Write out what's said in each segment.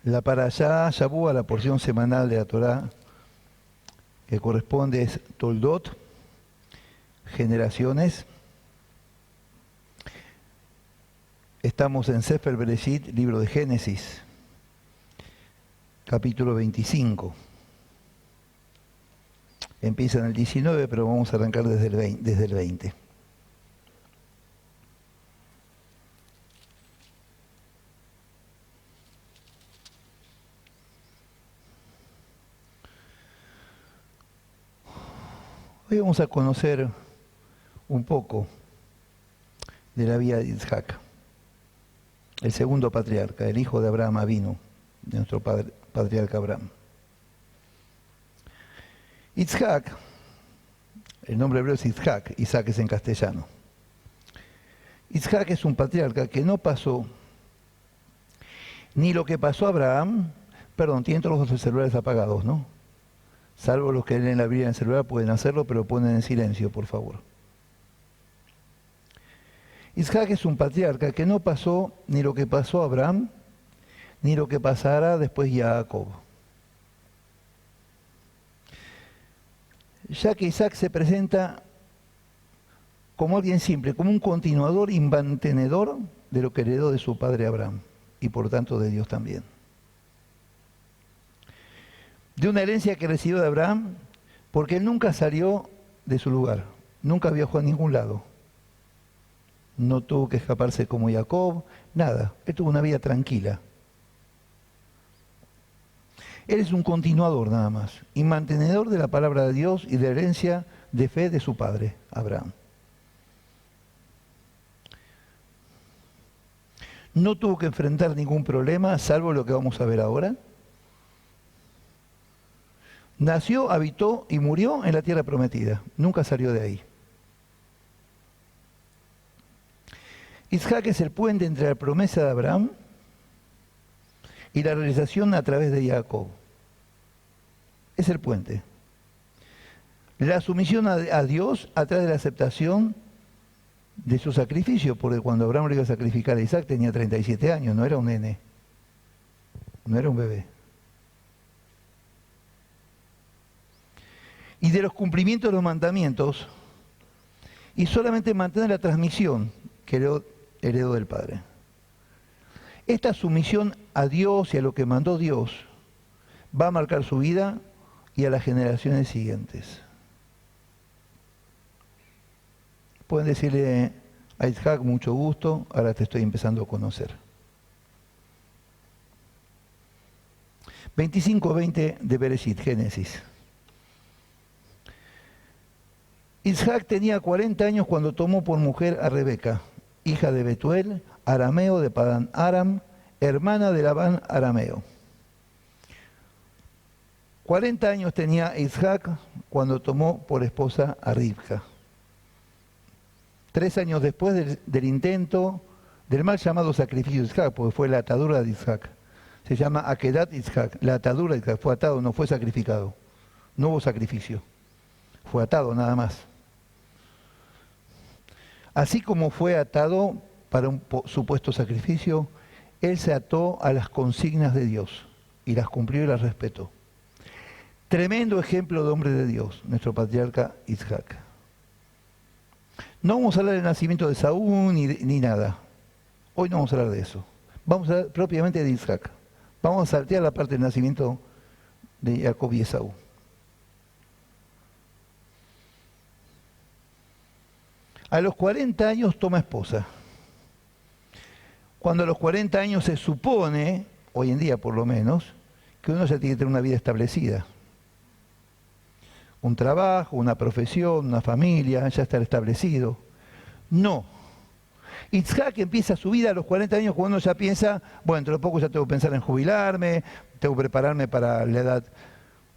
La parashá Shavua, la porción semanal de la Torá, que corresponde es Toldot, generaciones. Estamos en Sefer Bereshit, libro de Génesis, capítulo 25. Empieza en el 19, pero vamos a arrancar desde el 20. Hoy vamos a conocer un poco de la vida de Isaac, el segundo patriarca, el hijo de Abraham Avinu, de nuestro patriarca Abraham. Isaac, el nombre hebreo es Isaac, Isaac es en castellano. Isaac es un patriarca que no pasó ni lo que pasó a Abraham, perdón, tienen todos los celulares apagados, ¿no? Salvo los que leen la Biblia en el celular pueden hacerlo, pero ponen en silencio, por favor. Isaac es un patriarca que no pasó ni lo que pasó a Abraham, ni lo que pasará después Jacob. Ya que Isaac se presenta como alguien simple, como un continuador y mantenedor de lo que heredó de su padre Abraham, y por tanto de Dios también. De una herencia que recibió de Abraham, porque él nunca salió de su lugar, nunca viajó a ningún lado. No tuvo que escaparse como Jacob, nada. Él tuvo una vida tranquila. Él es un continuador nada más, y mantenedor de la palabra de Dios y de la herencia de fe de su padre, Abraham. No tuvo que enfrentar ningún problema, salvo lo que vamos a ver ahora. Nació, habitó y murió en la tierra prometida. Nunca salió de ahí. Isaac es el puente entre la promesa de Abraham y la realización a través de Jacob. Es el puente. La sumisión a Dios a través de la aceptación de su sacrificio, porque cuando Abraham le iba a sacrificar a Isaac tenía 37 años, no era un nene, no era un bebé. Y de los cumplimientos de los mandamientos, y solamente mantener la transmisión que heredó del Padre. Esta sumisión a Dios y a lo que mandó Dios va a marcar su vida y a las generaciones siguientes. Pueden decirle a Isaac, mucho gusto, ahora te estoy empezando a conocer. 25:20 de Bereshit, Génesis. Isaac tenía 40 años cuando tomó por mujer a Rebeca, hija de Betuel, arameo de Padán Aram, hermana de Labán arameo. 40 años tenía Isaac cuando tomó por esposa a Rivka. 3 años después del intento del mal llamado sacrificio de Isaac, porque fue la atadura de Isaac. Se llama Akedat Isaac, la atadura de Isaac. Fue atado, no fue sacrificado. No hubo sacrificio. Fue atado nada más. Así como fue atado para un supuesto sacrificio, él se ató a las consignas de Dios y las cumplió y las respetó. Tremendo ejemplo de hombre de Dios, nuestro patriarca Isaac. No vamos a hablar del nacimiento de Saúl ni nada. Hoy no vamos a hablar de eso. Vamos a hablar propiamente de Isaac. Vamos a saltear la parte del nacimiento de Jacob y Esaú. A los 40 años toma esposa. Cuando a los 40 años se supone, hoy en día por lo menos, que uno ya tiene que tener una vida establecida. Un trabajo, una profesión, una familia, ya estar establecido. No. Isaac empieza su vida a los 40 años cuando uno ya piensa, bueno, dentro de poco ya tengo que pensar en jubilarme, tengo que prepararme para la edad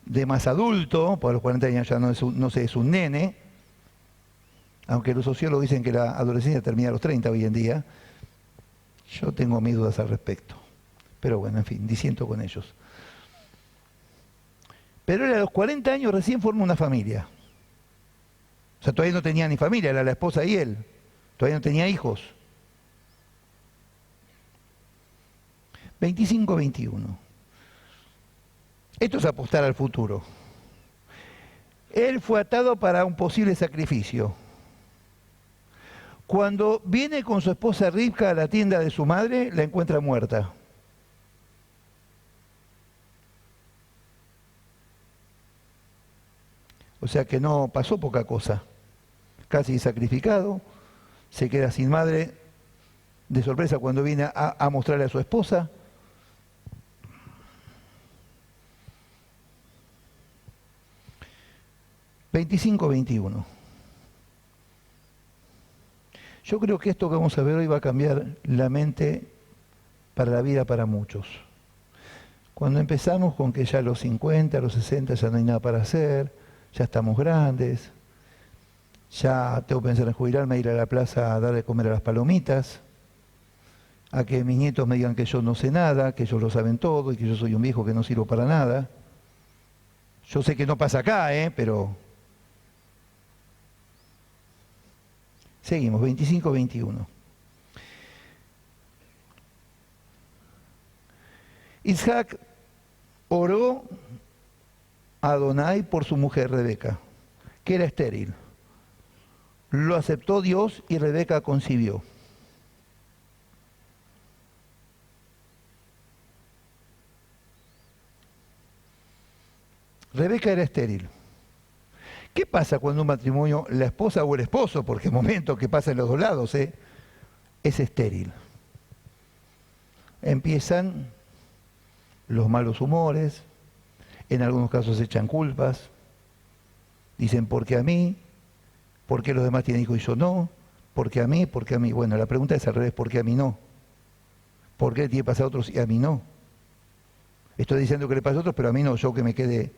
de más adulto, porque a los 40 años ya no es un nene, aunque los sociólogos dicen que la adolescencia termina a los 30 hoy en día. Yo tengo mis dudas al respecto. Pero bueno, en fin, disiento con ellos. Pero él a los 40 años recién formó una familia. O sea, todavía no tenía ni familia, era la esposa y él. Todavía no tenía hijos. 25-21. Esto es apostar al futuro. Él fue atado para un posible sacrificio. Cuando viene con su esposa Rivka a la tienda de su madre, la encuentra muerta. O sea que no pasó poca cosa. Casi sacrificado, se queda sin madre de sorpresa cuando viene a mostrarle a su esposa. (25-21). Yo creo que esto que vamos a ver hoy va a cambiar la mente para la vida para muchos. Cuando empezamos con que ya a los 50, a los 60 ya no hay nada para hacer, ya estamos grandes, ya tengo que pensar en jubilarme, a ir a la plaza a darle de comer a las palomitas, a que mis nietos me digan que yo no sé nada, que ellos lo saben todo y que yo soy un viejo que no sirvo para nada. Yo sé que no pasa acá, pero... Seguimos, 25-21. Isaac oró a Adonai por su mujer Rebeca, que era estéril. Lo aceptó Dios y Rebeca concibió. Rebeca era estéril. ¿Qué pasa cuando un matrimonio, la esposa o el esposo, porque es momento que pasa en los dos lados, es estéril? Empiezan los malos humores, en algunos casos echan culpas, dicen ¿por qué a mí? ¿Por qué los demás tienen hijos y yo no? ¿Por qué a mí? ¿Por qué a mí? Bueno, la pregunta es al revés, ¿por qué a mí no? ¿Por qué le tiene que pasar a otros y a mí no? Estoy diciendo que le pasa a otros, pero a mí no, yo que me quede...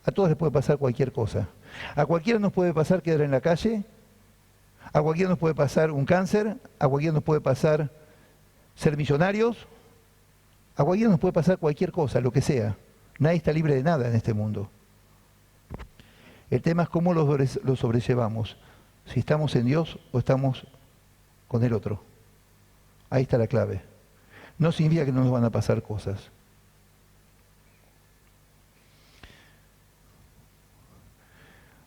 A todos les puede pasar cualquier cosa. A cualquiera nos puede pasar quedar en la calle, a cualquiera nos puede pasar un cáncer, a cualquiera nos puede pasar ser millonarios, a cualquiera nos puede pasar cualquier cosa, lo que sea. Nadie está libre de nada en este mundo. El tema es cómo lo sobrellevamos, si estamos en Dios o estamos con el otro. Ahí está la clave. No significa que no nos van a pasar cosas.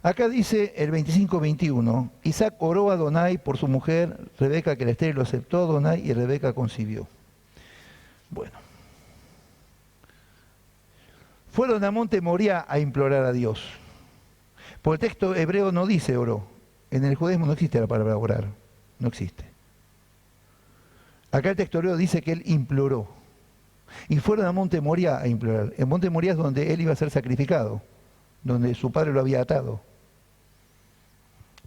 Acá dice el 25-21, Isaac oró a Adonai por su mujer, Rebeca, que la estéril lo aceptó Adonai y Rebeca concibió. Bueno. Fueron a Monte Moría a implorar a Dios. Porque el texto hebreo no dice oró. En el judaísmo no existe la palabra orar. No existe. Acá el texto hebreo dice que él imploró. Y fueron a Monte Moría a implorar. En Monte Moría es donde él iba a ser sacrificado, donde su padre lo había atado.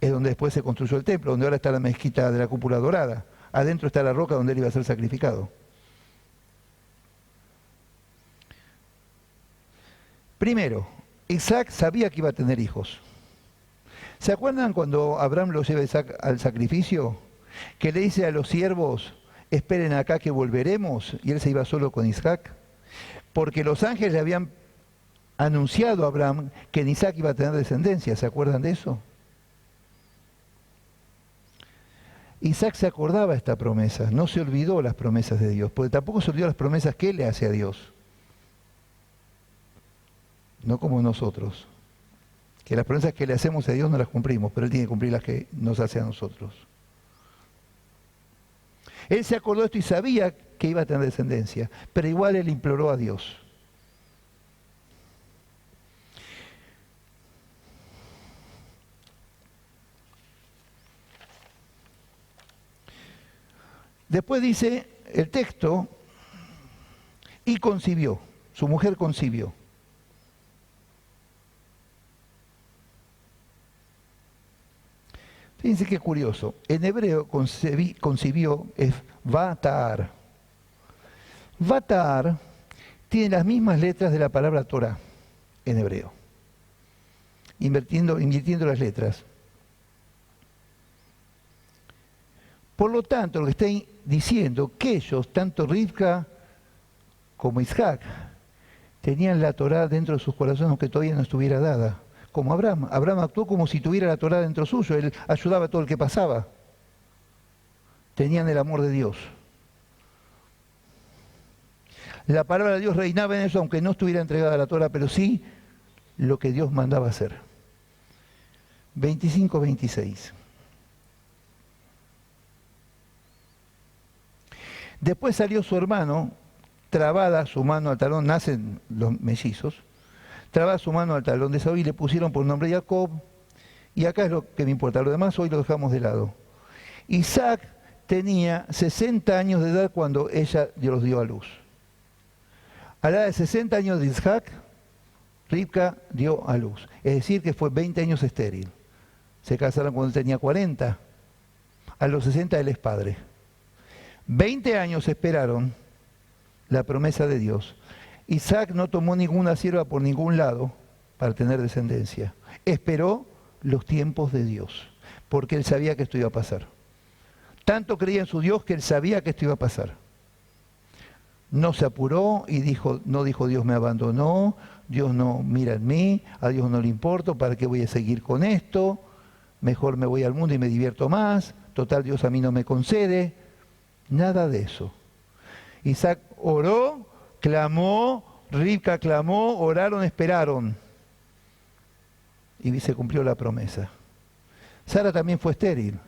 Es donde después se construyó el templo, donde ahora está la mezquita de la cúpula dorada. Adentro está la roca donde él iba a ser sacrificado. Primero, Isaac sabía que iba a tener hijos. ¿Se acuerdan cuando Abraham lo lleva a Isaac al sacrificio? Que le dice a los siervos, esperen acá que volveremos, y él se iba solo con Isaac. Porque los ángeles le habían anunciado a Abraham que en Isaac iba a tener descendencia. ¿Se acuerdan de eso? Isaac se acordaba de esta promesa, no se olvidó las promesas de Dios, porque tampoco se olvidó las promesas que él le hace a Dios. No como nosotros, que las promesas que le hacemos a Dios no las cumplimos, pero él tiene que cumplir las que nos hace a nosotros. Él se acordó de esto y sabía que iba a tener descendencia, pero igual él imploró a Dios. Después dice el texto, y concibió, su mujer concibió. Fíjense qué curioso, en hebreo concibió es vatar. Vatar tiene las mismas letras de la palabra Torah en hebreo, invirtiendo las letras. Por lo tanto, lo que está diciendo que ellos, tanto Rivka como Isaac, tenían la Torá dentro de sus corazones aunque todavía no estuviera dada. Como Abraham. Abraham actuó como si tuviera la Torá dentro suyo, él ayudaba a todo el que pasaba. Tenían el amor de Dios. La palabra de Dios reinaba en eso, aunque no estuviera entregada a la Torah, pero sí lo que Dios mandaba hacer. 25-26. Después salió su hermano, trabada su mano al talón, nacen los mellizos, trabada su mano al talón de Saúl y le pusieron por nombre Jacob, y acá es lo que me importa, lo demás hoy lo dejamos de lado. Isaac tenía 60 años de edad cuando ella los dio a luz. A la edad de 60 años de Isaac, Ribka dio a luz, es decir que fue 20 años estéril. Se casaron cuando tenía 40, a los 60 él es padre. 20 años esperaron la promesa de Dios. Isaac no tomó ninguna sierva por ningún lado para tener descendencia. Esperó los tiempos de Dios, porque él sabía que esto iba a pasar. Tanto creía en su Dios que él sabía que esto iba a pasar. No se apuró y no dijo Dios me abandonó, Dios no mira en mí, a Dios no le importo, ¿para qué voy a seguir con esto? Mejor me voy al mundo y me divierto más, total Dios a mí no me concede. Nada de eso. Isaac oró, clamó, Ribka clamó, oraron, esperaron. Y se cumplió la promesa. Sara también fue estéril.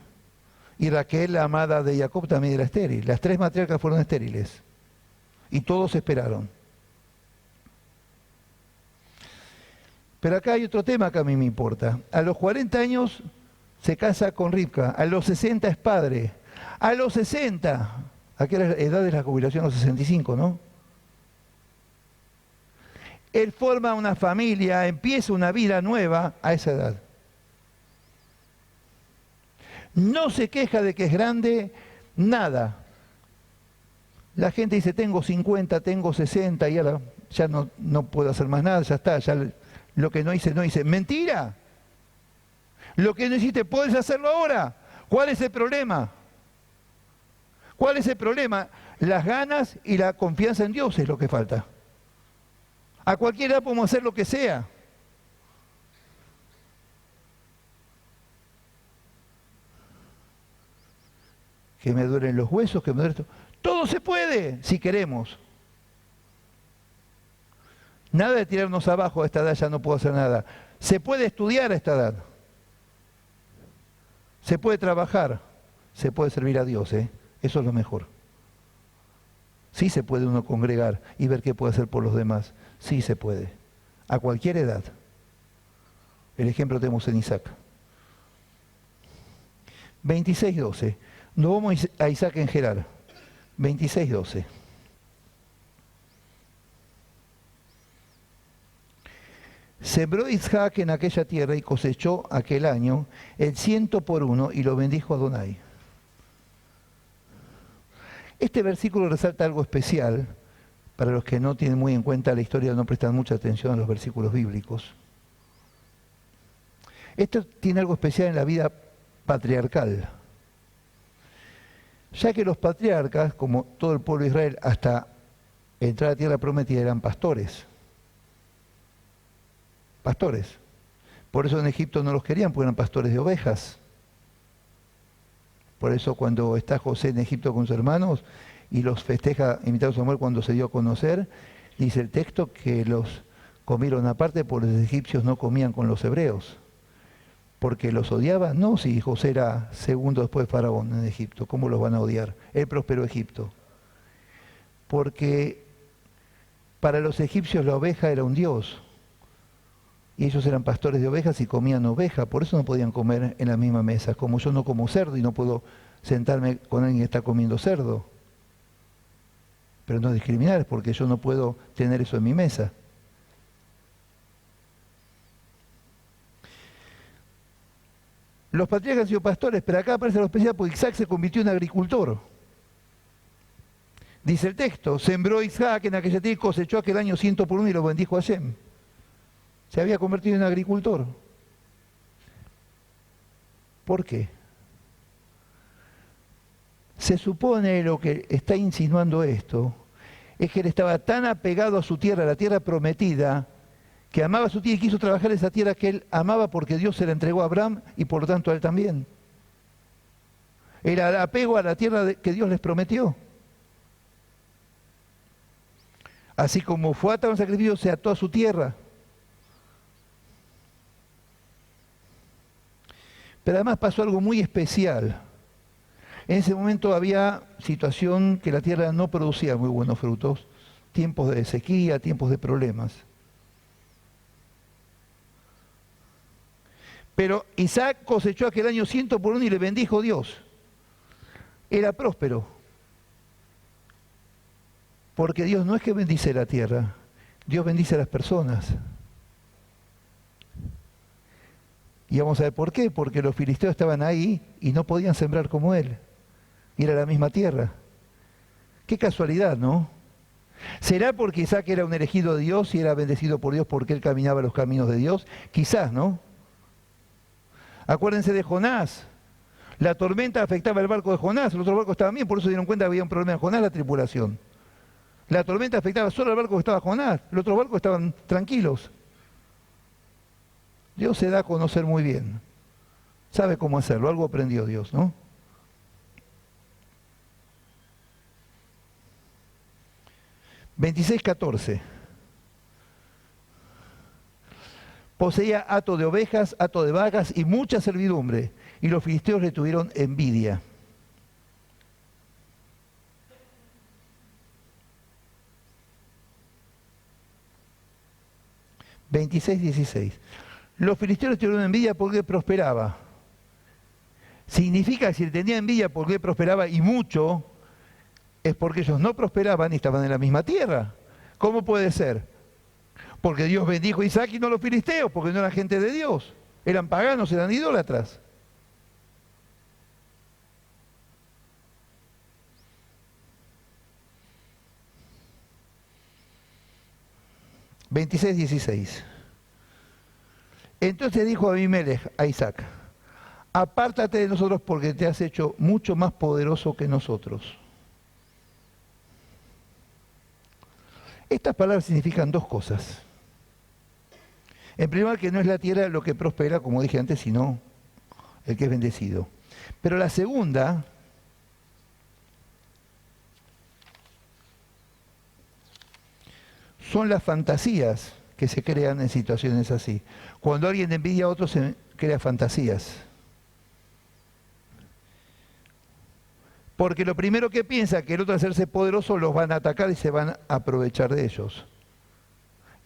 Y Raquel, la amada de Jacob, también era estéril. Las 3 matriarcas fueron estériles. Y todos esperaron. Pero acá hay otro tema que a mí me importa. A los 40 años se casa con Ribka. A los 60 es padre. A los 60, ¿a qué edad es la jubilación? A los 65, ¿no? Él forma una familia, empieza una vida nueva a esa edad. No se queja de que es grande, nada. La gente dice, tengo 50, tengo 60, y ahora ya no puedo hacer más nada, ya está, ya lo que no hice, no hice. ¡Mentira! Lo que no hiciste, puedes hacerlo ahora. ¿Cuál es el problema? ¿Cuál es el problema? Las ganas y la confianza en Dios es lo que falta. A cualquier edad podemos hacer lo que sea. Que me duelen los huesos, que me duele esto. Todo se puede, si queremos. Nada de tirarnos abajo, a esta edad ya no puedo hacer nada. Se puede estudiar a esta edad. Se puede trabajar. Se puede servir a Dios, ¿eh? Eso es lo mejor. Sí se puede uno congregar y ver qué puede hacer por los demás. Sí se puede. A cualquier edad. El ejemplo tenemos en Isaac. 26:12. Nos vamos a Isaac en Gerar. 26:12. Sembró Isaac en aquella tierra y cosechó aquel año el 100 por 1 y lo bendijo a Adonai. Este versículo resalta algo especial para los que no tienen muy en cuenta la historia, no prestan mucha atención a los versículos bíblicos. Esto tiene algo especial en la vida patriarcal, ya que los patriarcas, como todo el pueblo de Israel, hasta entrar a la tierra prometida, eran pastores. Pastores. Por eso en Egipto no los querían, porque eran pastores de ovejas. Por eso cuando está José en Egipto con sus hermanos y los festeja invitado a Samuel cuando se dio a conocer, dice el texto que los comieron aparte porque los egipcios no comían con los hebreos. ¿Porque los odiaban? No, si José era segundo después de Faraón en Egipto, ¿cómo los van a odiar? Él prosperó Egipto. Porque para los egipcios la oveja era un dios. Y ellos eran pastores de ovejas y comían oveja, por eso no podían comer en la misma mesa. Como yo no como cerdo y no puedo sentarme con alguien que está comiendo cerdo. Pero no discriminar, porque yo no puedo tener eso en mi mesa. Los patriarcas han sido pastores, pero acá aparece lo especial porque Isaac se convirtió en agricultor. Dice el texto, sembró Isaac en aquella tierra y cosechó aquel año 100 por 1 y lo bendijo a Hashem. Se había convertido en agricultor. ¿Por qué? Se supone lo que está insinuando esto es que él estaba tan apegado a su tierra, a la tierra prometida, que amaba su tierra y quiso trabajar en esa tierra que él amaba porque Dios se la entregó a Abraham y por lo tanto a él también. Era el apego a la tierra que Dios les prometió. Así como fue atado en sacrificio, se ató a su tierra. Pero además pasó algo muy especial. En ese momento había situación que la tierra no producía muy buenos frutos, tiempos de sequía, tiempos de problemas. Pero Isaac cosechó aquel año 100 por uno y le bendijo Dios. Era próspero. Porque Dios no es que bendice la tierra, Dios bendice a las personas. Y vamos a ver por qué, porque los filisteos estaban ahí y no podían sembrar como él. Y era la misma tierra. Qué casualidad, ¿no? ¿Será porque Isaac era un elegido de Dios y era bendecido por Dios porque él caminaba los caminos de Dios? Quizás, ¿no? Acuérdense de Jonás. La tormenta afectaba el barco de Jonás, los otros barcos estaban bien, por eso dieron cuenta que había un problema en Jonás, la tripulación. La tormenta afectaba solo al barco que estaba Jonás, los otros barcos estaban tranquilos. Dios se da a conocer muy bien. Sabe cómo hacerlo, algo aprendió Dios, ¿no? (26:14) Poseía hato de ovejas, hato de vacas y mucha servidumbre, y los filisteos le tuvieron envidia. (26:16) Los filisteos le tuvieron envidia porque prosperaba. Significa que si le tenía envidia porque prosperaba y mucho, es porque ellos no prosperaban y estaban en la misma tierra. ¿Cómo puede ser? Porque Dios bendijo a Isaac y no a los filisteos, porque no eran gente de Dios. Eran paganos, eran idólatras. (26:16) Entonces dijo Abimelech a Isaac: apártate de nosotros porque te has hecho mucho más poderoso que nosotros. Estas palabras significan dos cosas. En primer lugar, que no es la tierra lo que prospera, como dije antes, sino el que es bendecido. Pero la segunda, son las fantasías que se crean en situaciones así. Cuando alguien envidia a otro, se crea fantasías. Porque lo primero que piensa que el otro, al hacerse poderoso, los van a atacar y se van a aprovechar de ellos.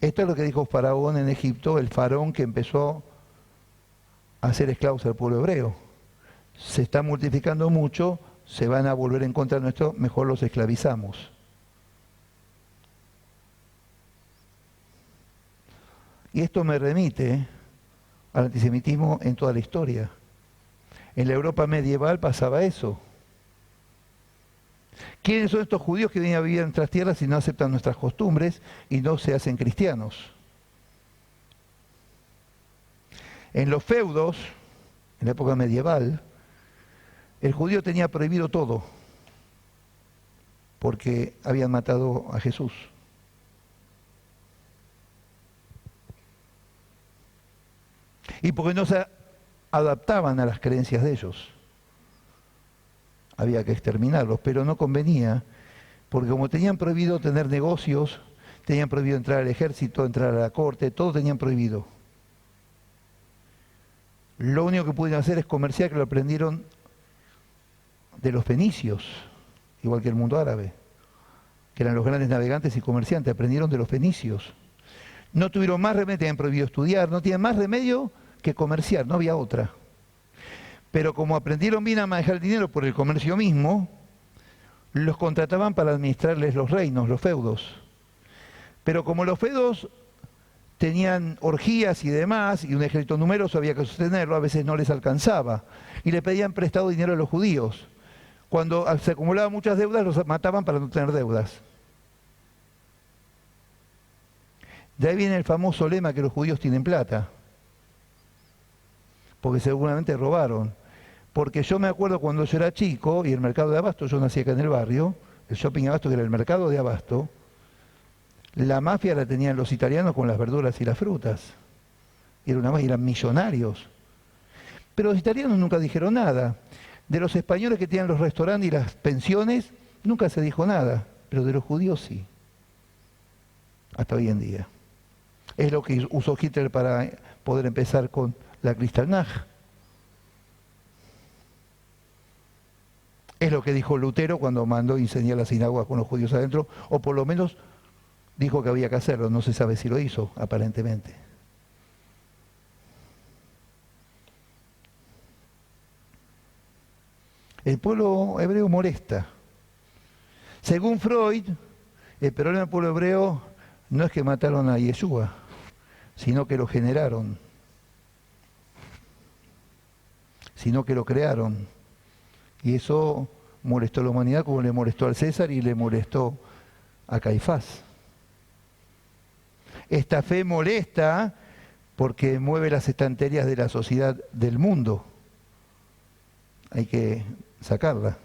Esto es lo que dijo Faraón en Egipto, el faraón que empezó a hacer esclavos al pueblo hebreo. Se está multiplicando mucho, se van a volver en contra nuestro, mejor los esclavizamos. Y esto me remite al antisemitismo en toda la historia. En la Europa medieval pasaba eso. ¿Quiénes son estos judíos que vienen a vivir en nuestras tierras y no aceptan nuestras costumbres y no se hacen cristianos? En los feudos, en la época medieval, el judío tenía prohibido todo porque habían matado a Jesús. Y porque no se adaptaban a las creencias de ellos. Había que exterminarlos, pero no convenía, porque como tenían prohibido tener negocios, tenían prohibido entrar al ejército, entrar a la corte, todo tenían prohibido. Lo único que pudieron hacer es comerciar, que lo aprendieron de los fenicios, igual que el mundo árabe, que eran los grandes navegantes y comerciantes, aprendieron de los fenicios. No tuvieron más remedio, tenían prohibido estudiar, no tenían más remedio que comerciar, no había otra. Pero como aprendieron bien a manejar el dinero por el comercio mismo, los contrataban para administrarles los reinos, los feudos. Pero como los feudos tenían orgías y demás, y un ejército numeroso había que sostenerlo, a veces no les alcanzaba. Y le pedían prestado dinero a los judíos. Cuando se acumulaban muchas deudas, los mataban para no tener deudas. De ahí viene el famoso lema que los judíos tienen plata. Porque seguramente robaron. Porque yo me acuerdo cuando yo era chico, y el mercado de Abasto, yo nací acá en el barrio, el shopping Abasto, que era el mercado de Abasto, la mafia la tenían los italianos con las verduras y las frutas. Eran millonarios. Pero los italianos nunca dijeron nada. De los españoles que tenían los restaurantes y las pensiones, nunca se dijo nada. Pero de los judíos sí. hasta hoy en día. Es lo que usó Hitler para poder empezar con la Kristallnacht. Es lo que dijo Lutero cuando mandó incendiar las sinagogas con los judíos adentro, o por lo menos dijo que había que hacerlo, no se sabe si lo hizo, aparentemente. El pueblo hebreo molesta. Según Freud, el problema del pueblo hebreo no es que mataron a Yeshua, sino que lo generaron, sino que lo crearon. Y eso molestó a la humanidad como le molestó al César y le molestó a Caifás. Esta fe molesta porque mueve las estanterías de la sociedad del mundo. Hay que sacarla.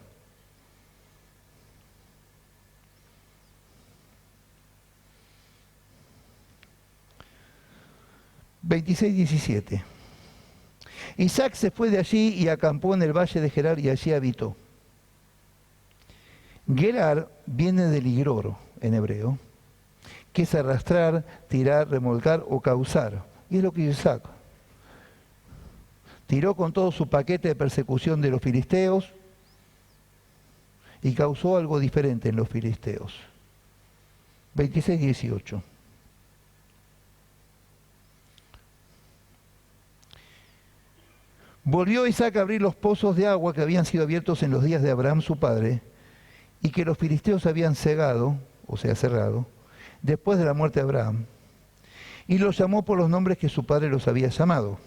(26:17) Isaac se fue de allí y acampó en el valle de Gerar y allí habitó. Gerar viene del igror en hebreo, que es arrastrar, tirar, remolcar o causar. Y es lo que hizo Isaac. Tiró con todo su paquete de persecución de los filisteos y causó algo diferente en los filisteos. 26:18. Volvió Isaac a abrir los pozos de agua que habían sido abiertos en los días de Abraham su padre y que los filisteos habían cegado, o sea, cerrado, después de la muerte de Abraham, y los llamó por los nombres que su padre los había llamado.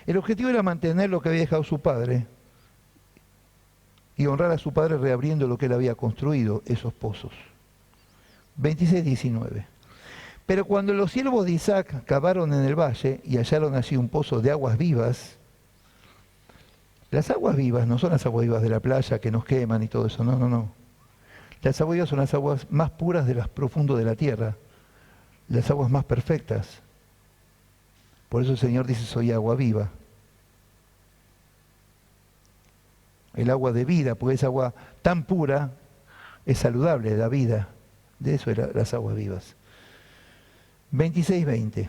El objetivo era mantener lo que había dejado su padre y honrar a su padre reabriendo lo que él había construido, esos pozos. 26:19. Pero cuando los siervos de Isaac cavaron en el valle y hallaron allí un pozo de aguas vivas, las aguas vivas no son las aguas vivas de la playa que nos queman y todo eso, no, no, no. Las aguas vivas son las aguas más puras de las profundas de la tierra, las aguas más perfectas. Por eso el Señor dice, soy agua viva. El agua de vida, porque esa agua tan pura es saludable, da vida. De eso eran las aguas vivas. 26:20.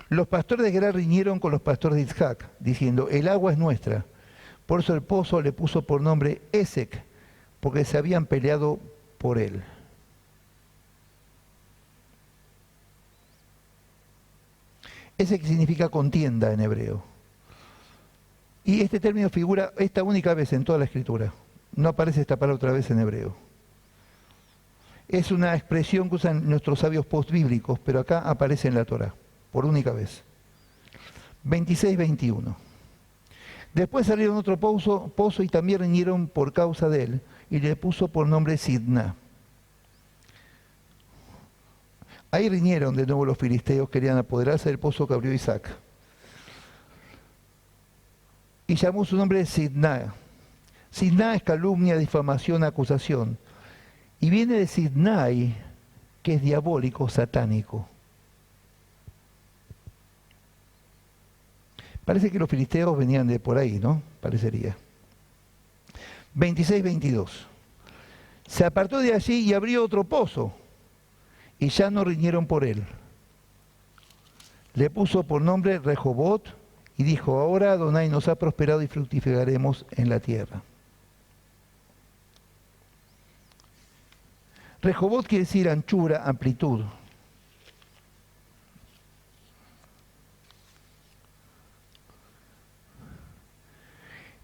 Los pastores de Gerar riñeron con los pastores de Isaac, diciendo, el agua es nuestra. Por eso el pozo le puso por nombre Esek, porque se habían peleado por él. Esek significa contienda en hebreo. Y este término figura esta única vez en toda la Escritura. No aparece esta palabra otra vez en hebreo. Es una expresión que usan nuestros sabios postbíblicos, pero acá aparece en la Torá, por única vez. 26:21. Después salieron otro pozo y también riñeron por causa de él, y le puso por nombre Sidná. Ahí riñeron de nuevo los filisteos, querían apoderarse del pozo que abrió Isaac. Y llamó su nombre Sidná. Sidná es calumnia, difamación, acusación. Y viene de Sidnai, que es diabólico, satánico. Parece que los filisteos venían de por ahí, ¿no? Parecería. 26:22. Se apartó de allí y abrió otro pozo, y ya no riñeron por él. Le puso por nombre Rehobot, y dijo, ahora Adonai nos ha prosperado y fructificaremos en la tierra. Rehobot quiere decir anchura, amplitud.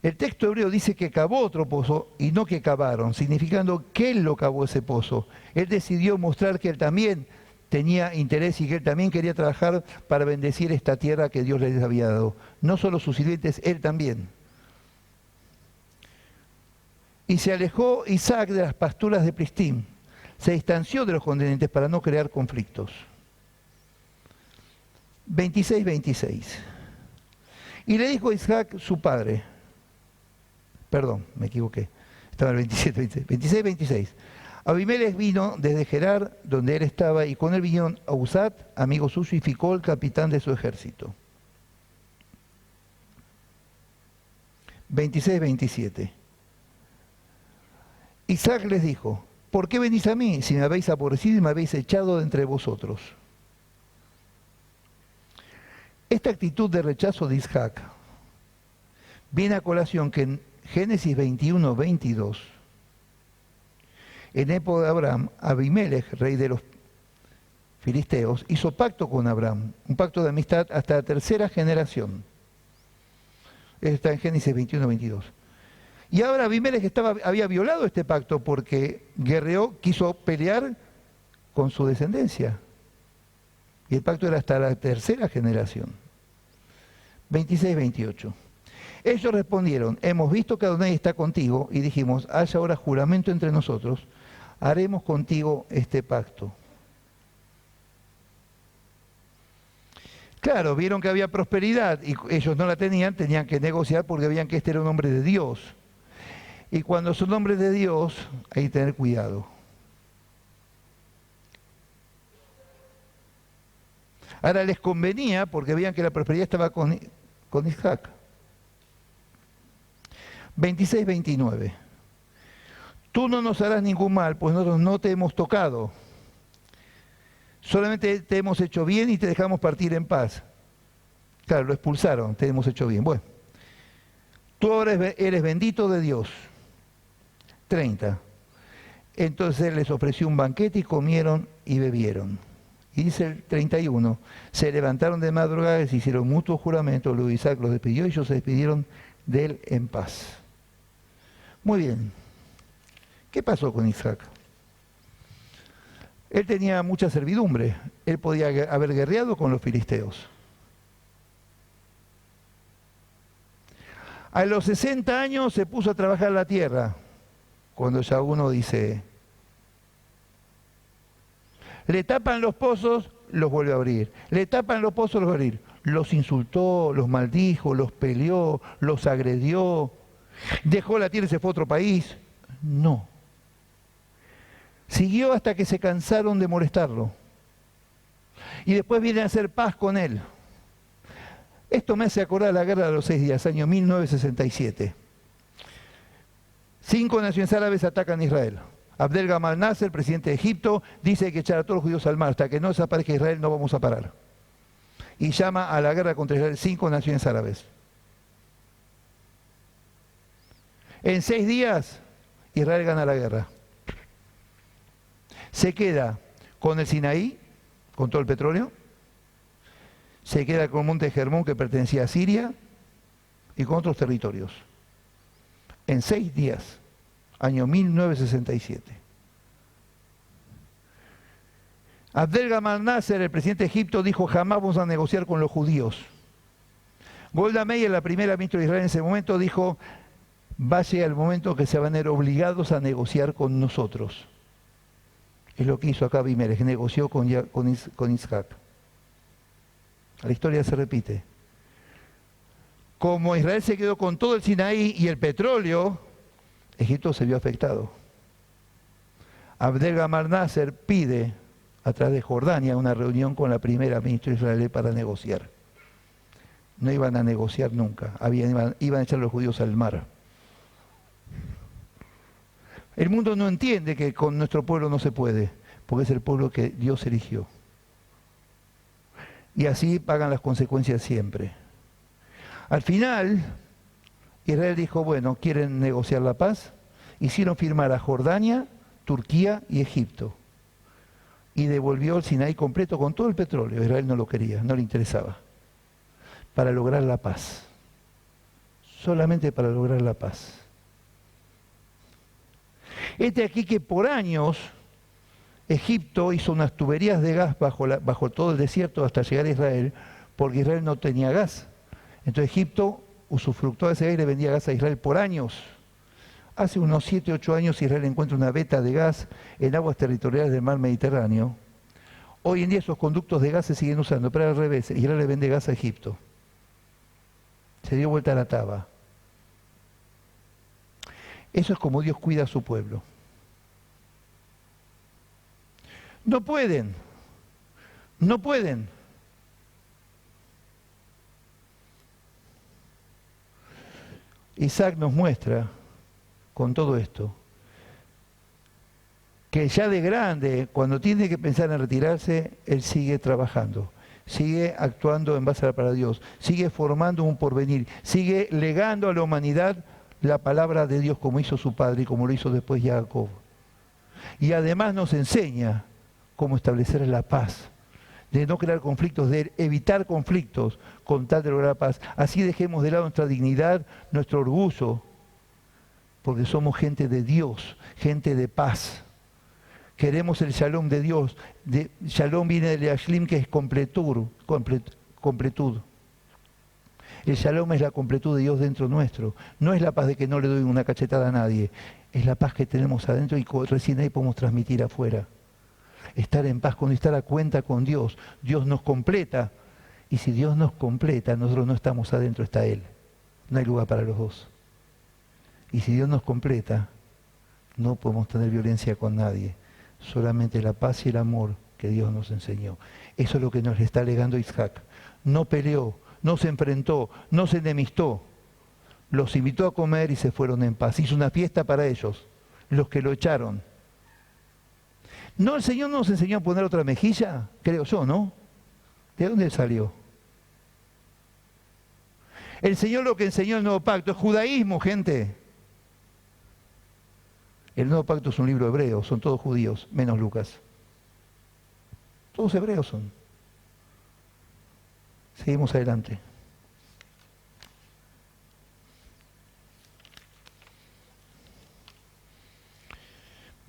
El texto hebreo dice que cavó otro pozo y no que cavaron, significando que él lo cavó ese pozo. Él decidió mostrar que él también tenía interés y que él también quería trabajar para bendecir esta tierra que Dios les había dado. No solo sus sirvientes, él también. Y se alejó Isaac de las pasturas de Plistim. Se distanció de los contendientes para no crear conflictos. 26:26. Y le dijo a Isaac su padre, perdón, me equivoqué, estaba en el 26:26. Abimelech vino desde Gerar, donde él estaba, y con él vinieron Ahuzat, amigo suyo, y Ficol, capitán de su ejército. 26:27. Isaac les dijo, ¿por qué venís a mí si me habéis aborrecido y me habéis echado de entre vosotros? Esta actitud de rechazo de Isaac viene a colación que en Génesis 21, 22, en época de Abraham, Abimelech, rey de los filisteos, hizo pacto con Abraham, un pacto de amistad hasta la tercera generación. Eso está en Génesis 21, 22. Y ahora Abimelech había violado este pacto porque guerreó, quiso pelear con su descendencia. Y el pacto era hasta la tercera generación. 26, 28. Ellos respondieron, hemos visto que Adonai está contigo y dijimos, haya ahora juramento entre nosotros, haremos contigo este pacto. Claro, vieron que había prosperidad y ellos no la tenían, tenían que negociar porque veían que este era un hombre de Dios. Y cuando son hombres de Dios, hay que tener cuidado. Ahora les convenía porque veían que la prosperidad estaba con Isaac. 26, 29. Tú no nos harás ningún mal, pues nosotros no te hemos tocado. Solamente te hemos hecho bien y te dejamos partir en paz. Claro, lo expulsaron, te hemos hecho bien. Bueno, tú ahora eres bendito de Dios. 30. Entonces él les ofreció un banquete y comieron y bebieron. Y dice el 31, se levantaron de madrugada y se hicieron mutuo juramento, luego Isaac los despidió y ellos se despidieron de él en paz. Muy bien. ¿Qué pasó con Isaac? Él tenía mucha servidumbre. Él podía haber guerreado con los filisteos. A los 60 años se puso a trabajar la tierra. Cuando ya uno dice, le tapan los pozos, los vuelve a abrir. Le tapan los pozos, los vuelve a abrir. Los insultó, los maldijo, los peleó, los agredió. Dejó la tierra y se fue a otro país. No. Siguió hasta que se cansaron de molestarlo. Y después vienen a hacer paz con él. Esto me hace acordar la guerra de los 6 días, año 1967. 5 naciones árabes atacan a Israel. Abdel Gamal Nasser, presidente de Egipto, dice que hay que echar a todos los judíos al mar. Hasta que no desaparezca Israel no vamos a parar. Y llama a la guerra contra Israel 5 naciones árabes. En 6 días, Israel gana la guerra. Se queda con el Sinaí, con todo el petróleo. Se queda con el monte Hermón, que pertenecía a Siria, y con otros territorios. En 6 días, año 1967. Abdel Gamal Nasser, el presidente de Egipto, dijo, jamás vamos a negociar con los judíos. Golda Meir, la primera ministra de Israel en ese momento, dijo, va a llegar el momento que se van a ver obligados a negociar con nosotros. Es lo que hizo acá Abimelech, negoció con Isaac. La historia se repite. Como Israel se quedó con todo el Sinaí y el petróleo, Egipto se vio afectado. Abdel Gamal Nasser pide, a través de Jordania, una reunión con la primera ministra israelí para negociar. No iban a negociar nunca, iban a echar a los judíos al mar. El mundo no entiende que con nuestro pueblo no se puede, porque es el pueblo que Dios eligió. Y así pagan las consecuencias siempre. Al final, Israel dijo, bueno, ¿quieren negociar la paz? Hicieron firmar a Jordania, Turquía y Egipto. Y devolvió el Sinaí completo con todo el petróleo. Israel no lo quería, no le interesaba. Para lograr la paz. Solamente para lograr la paz. Aquí que por años Egipto hizo unas tuberías de gas bajo todo el desierto hasta llegar a Israel, porque Israel no tenía gas. Entonces Egipto usufructó de ese gas y le vendía gas a Israel por años. Hace unos 7, 8 años Israel encuentra una veta de gas en aguas territoriales del mar Mediterráneo. Hoy en día esos conductos de gas se siguen usando, pero al revés, Israel le vende gas a Egipto. Se dio vuelta a la taba. Eso es como Dios cuida a su pueblo. No pueden. No pueden. Isaac nos muestra, con todo esto, que ya de grande, cuando tiene que pensar en retirarse, él sigue trabajando, sigue actuando en base a la palabra de Dios, sigue formando un porvenir, sigue legando a la humanidad la palabra de Dios como hizo su padre y como lo hizo después Jacob. Y además nos enseña cómo establecer la paz, de no crear conflictos, de evitar conflictos con tal de lograr la paz. Así dejemos de lado nuestra dignidad, nuestro orgullo, porque somos gente de Dios, gente de paz. Queremos el shalom de Dios. Shalom viene del yashlim, que es completud. El shalom es la completud de Dios dentro nuestro. No es la paz de que no le doy una cachetada a nadie. Es la paz que tenemos adentro y recién ahí podemos transmitir afuera. Estar en paz con estar a cuenta con Dios. Dios nos completa. Y si Dios nos completa, nosotros no estamos adentro, está Él. No hay lugar para los dos. Y si Dios nos completa, no podemos tener violencia con nadie. Solamente la paz y el amor que Dios nos enseñó. Eso es lo que nos está legando Isaac. No peleó, no se enfrentó, no se enemistó. Los invitó a comer y se fueron en paz. Hizo una fiesta para ellos, los que lo echaron. ¿No el Señor nos enseñó a poner otra mejilla? Creo yo, ¿no? ¿De dónde salió? El Señor lo que enseñó el Nuevo Pacto es judaísmo, gente. El Nuevo Pacto es un libro hebreo, son todos judíos, menos Lucas. Todos hebreos son. Seguimos adelante.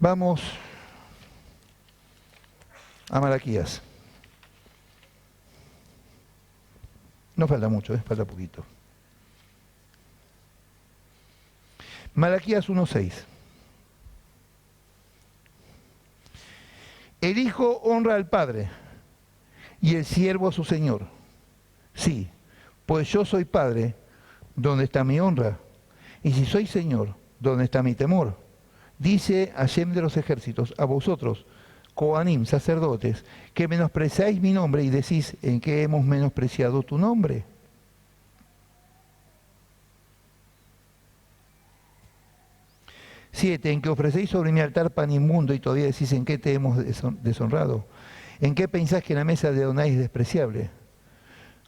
Vamos a Malaquías. No falta mucho, falta poquito. Malaquías 1:6. El hijo honra al padre y el siervo a su señor. Sí, pues yo soy padre, ¿dónde está mi honra? Y si soy señor, ¿dónde está mi temor? Dice Hashem de los ejércitos, a vosotros, Kohanim, sacerdotes, que menospreciáis mi nombre y decís, ¿en qué hemos menospreciado tu nombre? Siete, en que ofrecéis sobre mi altar pan inmundo y todavía decís, ¿en qué te hemos deshonrado? ¿En qué pensás que la mesa de Adonai es despreciable?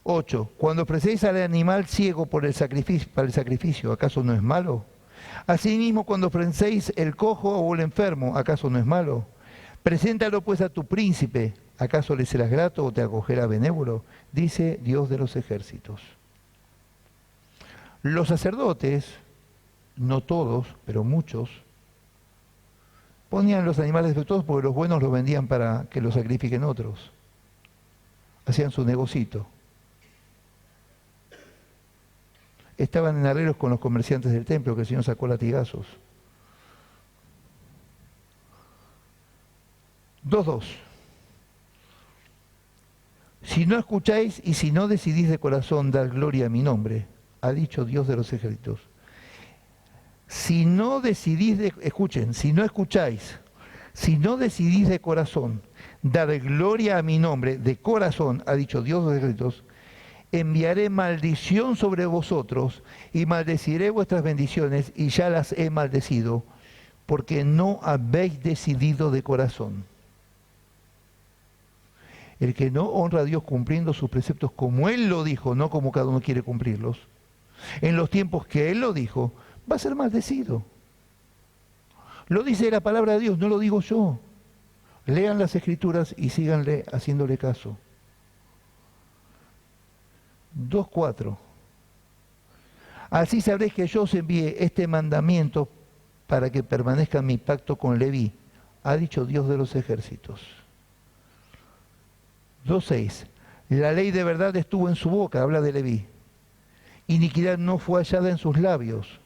8, cuando ofrecéis al animal ciego para el sacrificio, ¿acaso no es malo? Asimismo, cuando ofrecéis el cojo o el enfermo, ¿acaso no es malo? Preséntalo pues a tu príncipe, ¿acaso le serás grato o te acogerá benévolo? Dice Dios de los ejércitos. Los sacerdotes, no todos, pero muchos, ponían los animales defectuosos porque los buenos los vendían para que los sacrifiquen otros. Hacían su negocito. Estaban en arreglos con los comerciantes del templo, que el Señor sacó latigazos. 2.2. Si no escucháis y si no decidís de corazón dar gloria a mi nombre, ha dicho Dios de los ejércitos. Si no decidís, escuchen, si no escucháis, si no decidís de corazón dar gloria a mi nombre, de corazón, ha dicho Dios de los ejércitos, enviaré maldición sobre vosotros y maldeciré vuestras bendiciones y ya las he maldecido, porque no habéis decidido de corazón. El que no honra a Dios cumpliendo sus preceptos como Él lo dijo, no como cada uno quiere cumplirlos, en los tiempos que Él lo dijo, va a ser maldecido. Lo dice la palabra de Dios, no lo digo yo. Lean las Escrituras y síganle haciéndole caso. 2.4. Así sabréis que yo os envié este mandamiento para que permanezca mi pacto con Leví, ha dicho Dios de los ejércitos. 2.6. La ley de verdad estuvo en su boca, habla de Leví. Iniquidad no fue hallada en sus labios.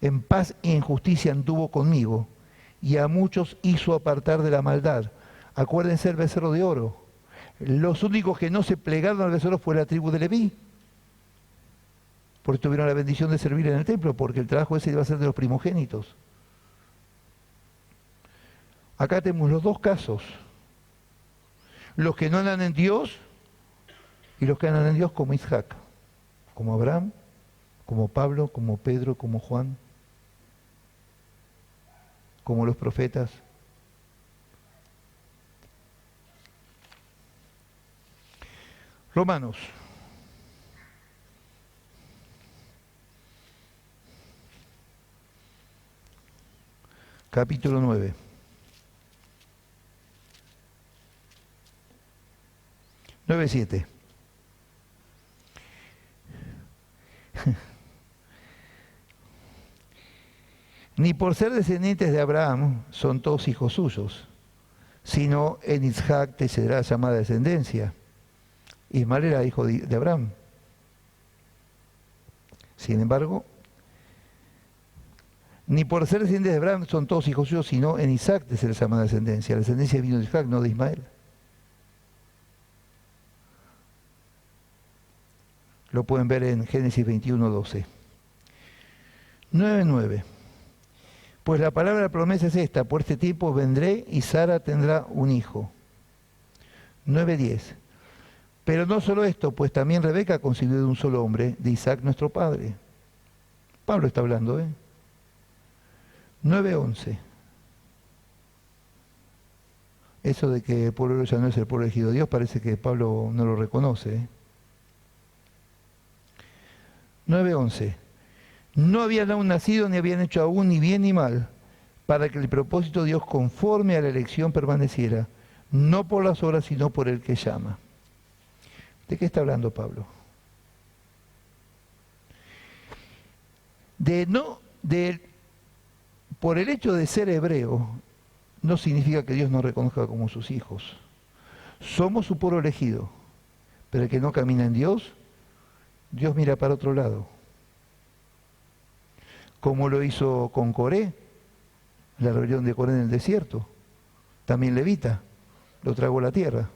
En paz y en justicia anduvo conmigo, y a muchos hizo apartar de la maldad. Acuérdense del becerro de oro. Los únicos que no se plegaron al becerro fue la tribu de Leví, porque tuvieron la bendición de servir en el templo, porque el trabajo ese iba a ser de los primogénitos. Acá tenemos los dos casos. Los que no andan en Dios y los que andan en Dios como Isaac, como Abraham, como Pablo, como Pedro, como Juan, como los profetas. Romanos. Capítulo 9. Nueve, 7. Ni por ser descendientes de Abraham son todos hijos suyos, sino en Isaac te será llamada descendencia. Ismael era hijo de Abraham. Sin embargo, ni por ser descendientes de Abraham son todos hijos suyos, sino en Isaac te será llamada descendencia. La descendencia vino de Isaac, no de Ismael. Lo pueden ver en Génesis 21, 12. 9:9. Pues la palabra de la promesa es esta: por este tiempo vendré y Sara tendrá un hijo. 9:10. Pero no solo esto, pues también Rebeca concibió de un solo hombre, de Isaac nuestro padre. Pablo está hablando, 9:11. Eso de que el pueblo ya no es el pueblo elegido de Dios, parece que Pablo no lo reconoce. 9:11. No habían aún nacido ni habían hecho aún ni bien ni mal, para que el propósito de Dios conforme a la elección permaneciera, no por las obras, sino por el que llama. ¿De qué está hablando Pablo? Por el hecho de ser hebreo, no significa que Dios nos reconozca como sus hijos. Somos su pueblo elegido, pero el que no camina en Dios, Dios mira para otro lado. Como lo hizo con Coré, la rebelión de Coré en el desierto. También levita, lo tragó la tierra,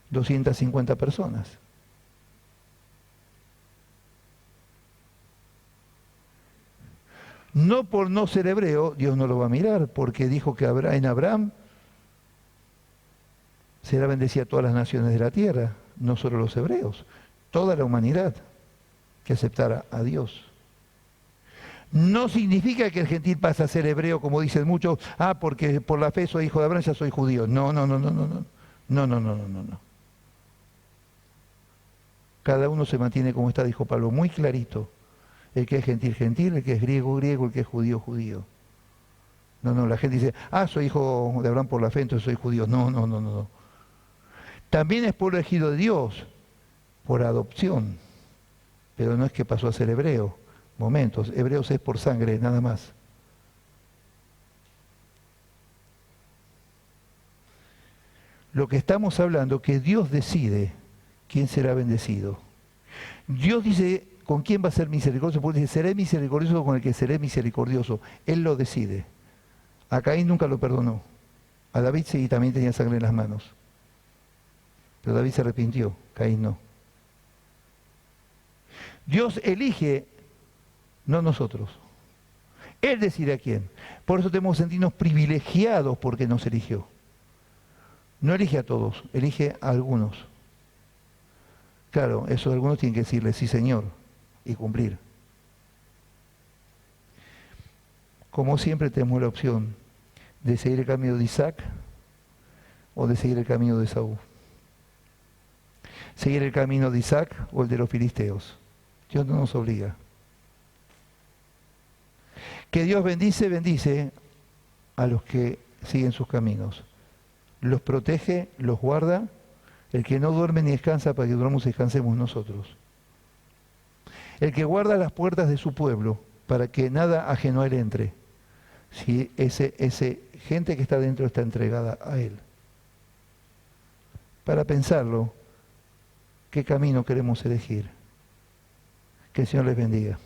250 personas. No por no ser hebreo, Dios no lo va a mirar, porque dijo que en Abraham será bendecida todas las naciones de la tierra, no solo los hebreos, toda la humanidad que aceptara a Dios. No significa que el gentil pasa a ser hebreo, como dicen muchos, porque por la fe soy hijo de Abraham, ya soy judío. No. Cada uno se mantiene como está, dijo Pablo, muy clarito. El que es gentil, gentil, el que es griego, griego, el que es judío, judío. No, la gente dice, soy hijo de Abraham por la fe, entonces soy judío. No. También es pueblo elegido de Dios, por adopción, pero no es que pasó a ser hebreo. Momentos, hebreos es por sangre, nada más. Lo que estamos hablando, que Dios decide quién será bendecido. Dios dice con quién va a ser misericordioso, porque dice, seré misericordioso con el que seré misericordioso. Él lo decide. A Caín nunca lo perdonó. A David sí, también tenía sangre en las manos. Pero David se arrepintió, Caín no. Dios elige, no nosotros. Él decide a quién. Por eso tenemos que sentirnos privilegiados porque nos eligió. No elige a todos, elige a algunos. Claro, esos algunos tienen que decirle, sí Señor, y cumplir. Como siempre tenemos la opción de seguir el camino de Isaac o de seguir el camino de Esaú. Seguir el camino de Isaac o el de los filisteos. Dios no nos obliga. Que Dios bendice a los que siguen sus caminos. Los protege, los guarda. El que no duerme ni descansa para que durmamos y descansemos nosotros. El que guarda las puertas de su pueblo para que nada ajeno a él entre. Si ese gente que está dentro está entregada a él. Para pensarlo, ¿qué camino queremos elegir? Que el Señor les bendiga.